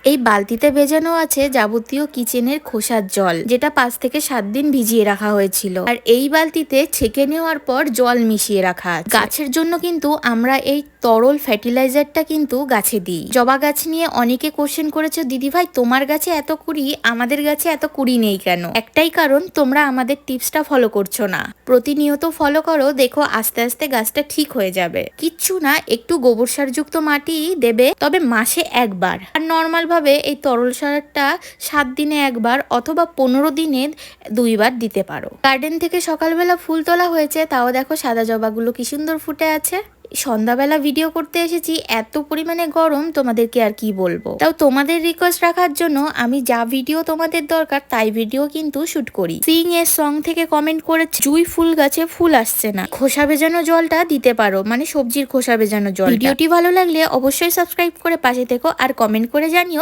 এই বালতিতে ভেজানো আছে যাবতীয় কিচেনের খোসার জল, যেটা 5 থেকে 7 দিন ভিজিয়ে রাখা হয়েছিল। আর এই বালতিতে ছেঁকে নেওয়ার পর জল মিশিয়ে রাখা আছে। গাছের জন্য কিন্তু আমরা এই তরল ফার্টিলাইজারটা কিন্তু গাছে দিই। জবা গাছ নিয়ে অনেকে কোশ্চেন করেছে, দিদি ভাই তোমার গাছে এত কুড়ি, আমাদের গাছে এত কুড়ি নেই কেন? একটাই কারণ, তোমরা আমাদের টিপসটা ফলো করছো না। প্রতিনিয়ত ফলো করো, দেখো আস্তে আস্তে গাছটা ঠিক হয়ে যাবে। কিচ্ছু না, একটু গোবর সার যুক্ত মাটি দেবে, তবে মাসে একবার। আর নর্মাল ভাবে এই তরল সারটা 7 দিনে একবার অথবা 15 দিনে 2বার দিতে পারো। গার্ডেন থেকে সকালবেলা ফুল তোলা হয়েছে, তাও দেখো সাদা জবাগুলো কি সুন্দর ফুটে আছে। সন্ধ্যাবেলা ভিডিও করতে এসেছি, এত পরিমাণে গরম তোমাদেরকে আর কি বলবো। তাও তোমাদের রিকোয়েস্ট রাখার জন্য আমি যা ভিডিও তোমাদের দরকার তাই ভিডিও কিন্তু শুট করি। সিং এর সং থেকে কমেন্ট করেছে জুঁই ফুল গাছে ফুল আসছে না, খোসা ভেজানো জলটা দিতে পারো, মানে সবজির খোসা ভেজানো জল। ভিডিওটি ভালো লাগলে অবশ্যই সাবস্ক্রাইব করে পাশে থেকো আর কমেন্ট করে জানিও